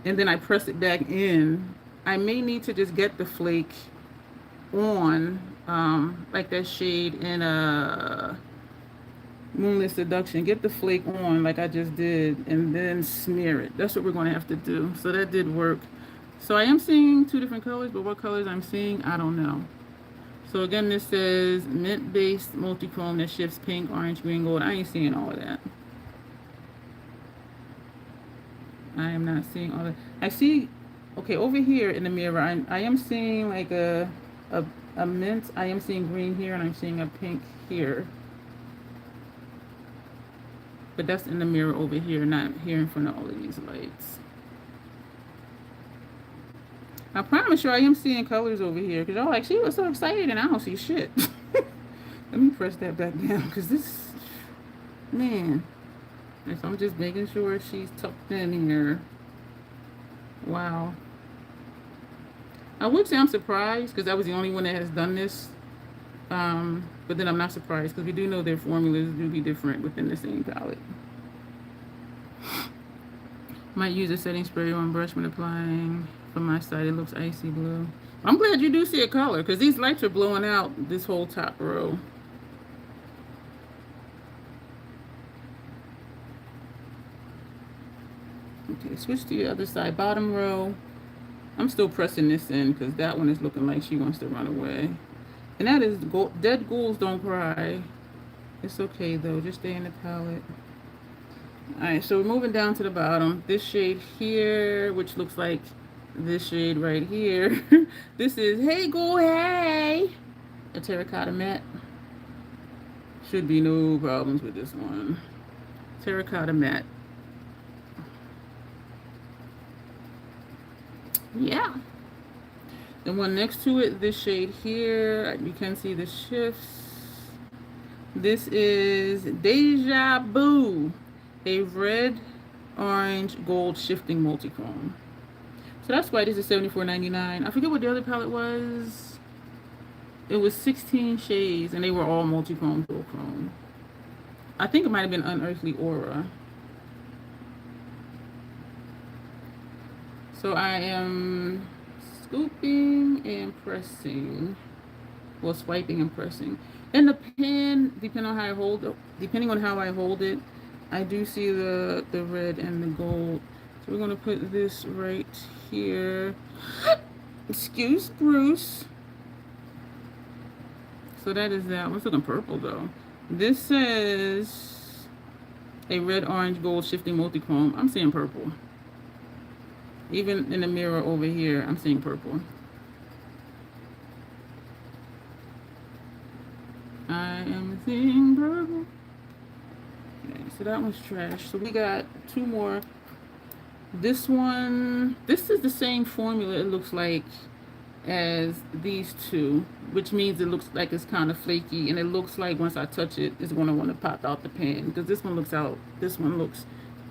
and then I press it back in. I may need to just get the flake on, like that shade in Moonlit Seduction. Get the flake on like I just did and then smear it. That's what we're going to have to do. So that did work. So I am seeing two different colors, but what colors I'm seeing, I don't know. So again, this says mint-based multi-chrome that shifts pink, orange, green, gold. I ain't seeing all of that. I am not seeing all that. I see, okay, over here in the mirror, I am seeing like a mint. I am seeing green here, and I'm seeing a pink here. But that's in the mirror over here, not here in front of all of these lights. I promise you I am seeing colors over here because y'all like, she was so excited and I don't see shit. Let me press that back down because this, man. So I'm just making sure she's tucked in here. Wow. I would say I'm surprised because I was the only one that has done this. But then I'm not surprised because we do know their formulas do be different within the same palette. Might use a setting spray on brush when applying. From my side, it looks icy blue. I'm glad you do see a color because these lights are blowing out this whole top row. Okay, switch to the other side. Bottom row. I'm still pressing this in because that one is looking like she wants to run away. And that is dead ghouls don't cry. It's okay though. Just stay in the palette. Alright, so we're moving down to the bottom. This shade here, which looks like this shade right here. This is Hey Ghoul Hey, a terracotta matte. Should be no problems with this one. Terracotta matte. Yeah. The one next to it, this shade here, you can see the shifts. This is Deja Vu, a red, orange, gold shifting multi-chrome. So that's why this is $74.99. I forget what the other palette was. It was 16 shades, and they were all multi-chrome, dual-chrome. I think it might have been Unearthly Aura. So I am scooping and pressing. Well, swiping and pressing. In the pan, depending on how I hold it, I do see the red and the gold. So we're gonna put this right here. Excuse Bruce. So that is that. We're looking purple though. This says a red, orange, gold shifting multi-chrome. I'm seeing purple. Even in the mirror over here, I'm seeing purple. I am seeing purple. Okay, so that one's trash. So we got two more. This one, this is the same formula, it looks like, as these two, which means it looks like it's kind of flaky, and it looks like once I touch it, it's going to want to pop out the pan, because this one looks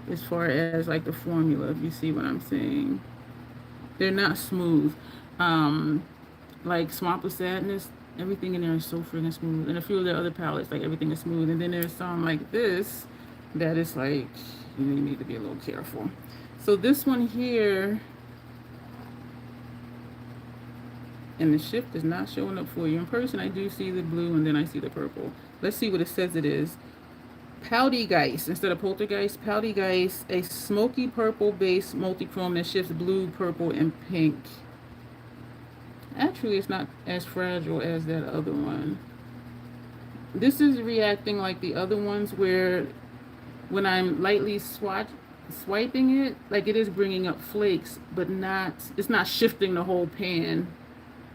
as far as like the formula, if you see what I'm saying. They're not smooth. Like Swamp of Sadness, everything in there is so freaking smooth. And a few of the other palettes, like everything is smooth. And then there's some like this that is like, you need to be a little careful. So this one here, and the shift is not showing up for you. In person, I do see the blue and then I see the purple. Let's see what it says it is. Powdygeist, instead of Poltergeist, Powdygeist, a smoky purple base multi-chrome that shifts blue, purple, and pink. Actually, it's not as fragile as that other one. This is reacting like the other ones where when I'm lightly swiping it, like it is bringing up flakes, but not, it's not shifting the whole pan.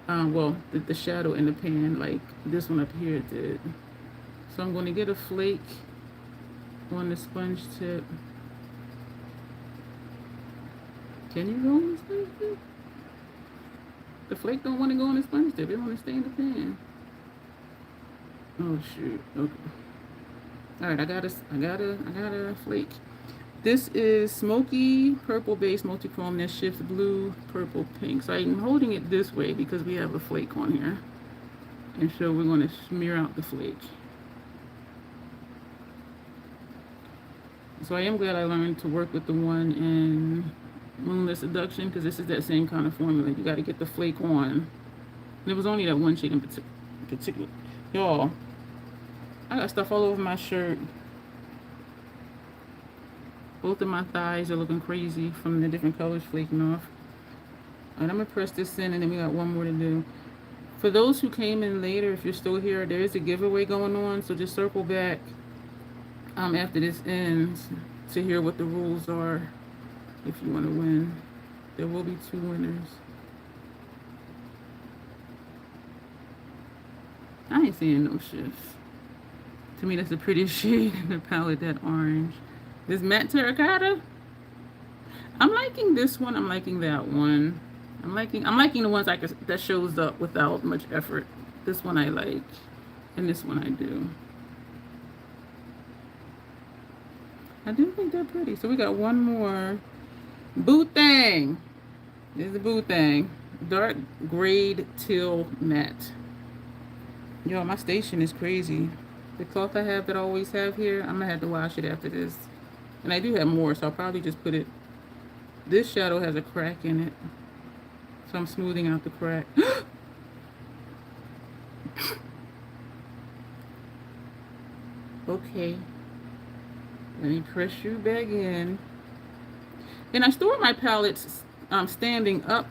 Well, the shadow in the pan, like this one up here did. So I'm going to get a flake on the sponge tip. Can you go on the sponge tip? The flake don't want to go on the sponge tip. It want to stay in the pan. Oh shoot. Okay. All right, I got a flake. This is smoky purple base multi-chrome that shifts blue, purple, pink. So I'm holding it this way because we have a flake on here. And so we're going to smear out the flake. So I am glad I learned to work with the one in Moonlit Seduction because this is that same kind of formula. You got to get the flake on. And it was only that one shade in particular. Y'all, I got stuff all over my shirt. Both of my thighs are looking crazy from the different colors flaking off. Alright, I'm going to press this in and then we got one more to do. For those who came in later, if you're still here, there is a giveaway going on. So just circle back after this ends to hear what the rules are if you want to win. There will be 2 winners. I ain't seeing no shifts. To me, that's the prettiest shade in the palette, that orange. This matte terracotta, I'm liking this one. I'm liking that one. I'm liking the ones that shows up without much effort. This one I like, and this one I do. I do think they're pretty. So we got one more. Boo Thang. This is the Boo Thang. Dark grade teal matte. Yo, my station is crazy. The cloth I have that I always have here, I'm gonna have to wash it after this. And I do have more, so I'll probably just put it. This shadow has a crack in it, so I'm smoothing out the crack. Okay, let me press you back in. And I store my palettes standing up.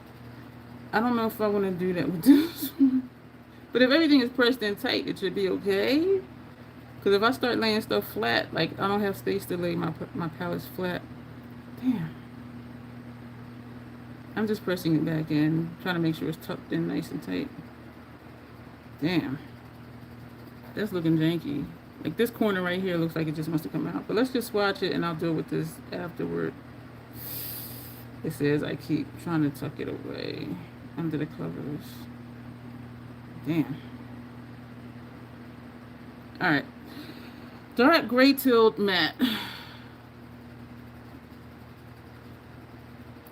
I don't know if I want to do that with this one. But if everything is pressed in tight, it should be okay. Because if I start laying stuff flat, like I don't have space to lay my palettes flat. Damn. I'm just pressing it back in, trying to make sure it's tucked in nice and tight. Damn. That's looking janky. Like this corner right here looks like it just must have come out. But let's just swatch it and I'll deal with this afterward. It says I keep trying to tuck it away under the covers. Damn. Alright. Dark gray tilled matte.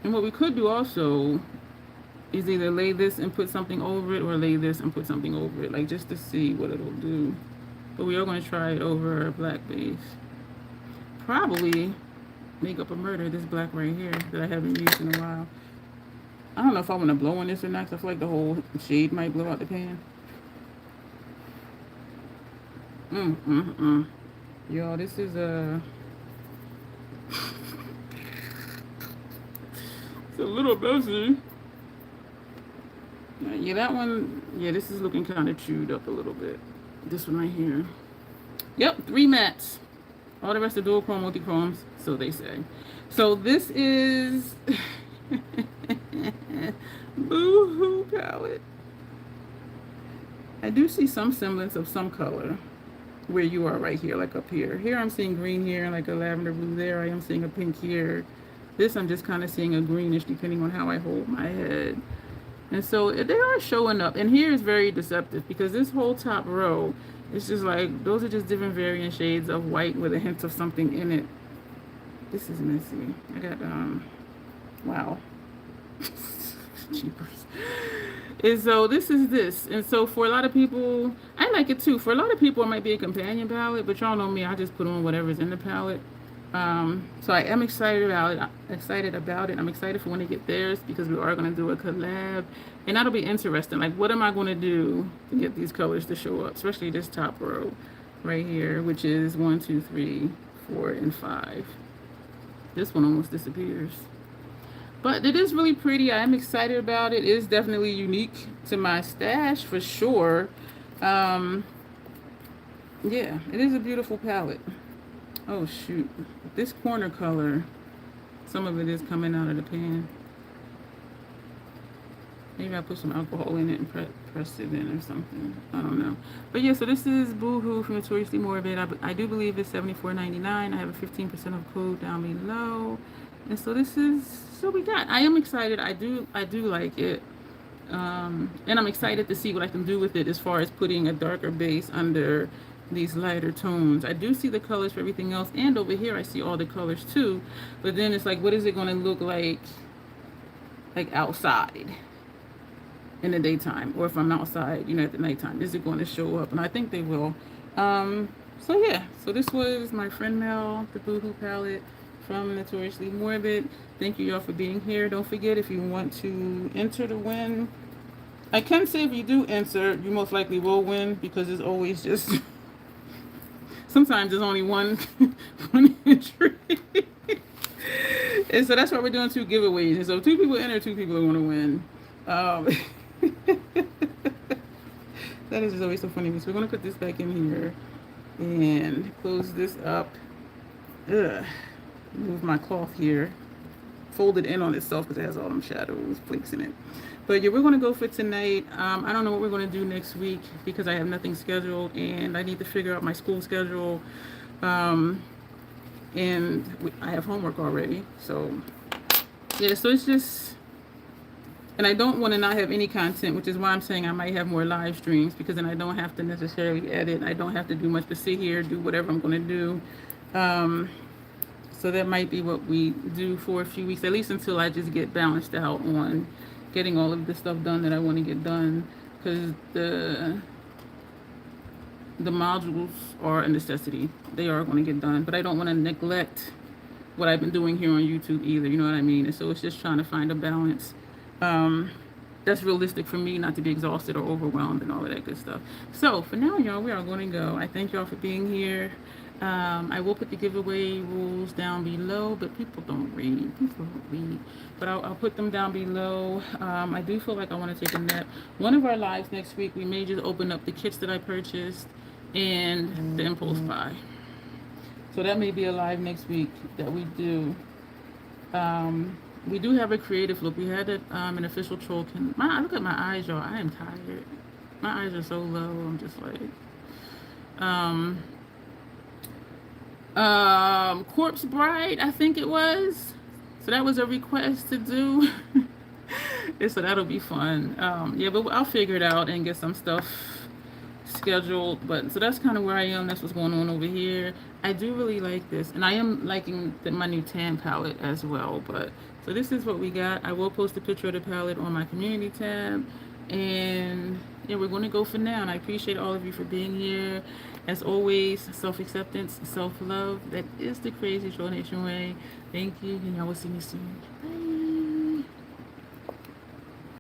And what we could do also is either lay this and put something over it or lay this and put something over it. Like just to see what it'll do. But we are going to try it over a black base. Probably make up a murder, this black right here that I haven't used in a while. I don't know if I want to blow on this or not, because I feel like the whole shade might blow out the pan. Y'all, this is a... it's a little messy. Yeah, that one... yeah, this is looking kind of chewed up a little bit. This one right here. Yep, 3 mattes. All the rest are dual chrome, multi-chromes, so they say. So this is... Boo-hoo palette. I do see some semblance of some color where you are right here, like up here. Here I'm seeing green here, like a lavender blue there. I am seeing a pink here. This I'm just kind of seeing a greenish depending on how I hold my head. And so they are showing up. And here is very deceptive because this whole top row, it's just like, those are just different variant shades of white with a hint of something in it. This is messy. I got, wow. Cheapers. And so this is this. And so for a lot of people, I like it too. For a lot of people, it might be a companion palette, but y'all know me, I just put on whatever's in the palette. So I am excited about it. I'm excited for when they get theirs because we are going to do a collab. And that'll be interesting. Like, what am I going to do to get these colors to show up? Especially this top row right here, which is 1, 2, 3, 4, and 5. This one almost disappears. But it is really pretty. I am excited about it. It is definitely unique to my stash for sure. Um, yeah, it is a beautiful palette. Oh shoot, this corner color, some of it is coming out of the pan. Maybe I put some alcohol in it and press it in or something. I don't know. But yeah, so this is Boohoo from Notoriously Morbid. I do believe it's $74.99. I have a 15% off code down below. And so this is, so we got. I am excited. I do like it. And I'm excited to see what I can do with it as far as putting a darker base under these lighter tones. I do see the colors for everything else. And over here I see all the colors too. But then it's like, what is it going to look like outside in the daytime, or if I'm outside, you know, at the nighttime, is it going to show up? And I think they will. So yeah, so this was my friend Mel, the Boohoo palette from Notoriously Morbid. Thank you y'all for being here. Don't forget, if you want to enter to win, I can say if you do enter, you most likely will win, because it's always just sometimes there's only one entry. And so that's why we're doing 2 giveaways. And so 2 people enter, 2 people are going to win. That is just always so funny. So we're going to put this back in here and close this up. Ugh. Move my cloth here. Fold it in on itself because it has all them shadows, flakes in it. But yeah, we're going to go for tonight. I don't know what we're going to do next week because I have nothing scheduled and I need to figure out my school schedule. And I have homework already. So yeah, so it's just... And I don't want to not have any content, which is why I'm saying I might have more live streams, because then I don't have to necessarily edit. I don't have to do much but sit here, do whatever I'm going to do. So that might be what we do for a few weeks, at least until I just get balanced out on getting all of the stuff done that I want to get done. Because the modules are a necessity. They are going to get done. But I don't want to neglect what I've been doing here on YouTube either. You know what I mean? And so it's just trying to find a balance. That's realistic for me, not to be exhausted or overwhelmed and all of that good stuff. So for now, y'all, we are going to go. I thank y'all for being here. I will put the giveaway rules down below, but people don't read. But I'll put them down below. I do feel like I want to take a nap. One of our lives next week, we may just open up the kits that I purchased and the impulse buy. So that may be a live next week that we do. We do have a creative look. We had an official troll can. Look at my eyes, y'all. I am tired. My eyes are so low. I'm just like, Corpse Bride, I think it was. So that was a request to do. And so that'll be fun. Yeah, but I'll figure it out and get some stuff scheduled. But so that's kind of where I am. That's what's going on over here. I do really like this, and I am liking my new tan palette as well. But so this is what we got. I will post a picture of the palette on my community tab, and yeah, we're going to go for now. And I appreciate all of you for being here. As always, self-acceptance, self-love. That is the Crazy Troll Nation way. Thank you, and y'all will see me soon. Bye.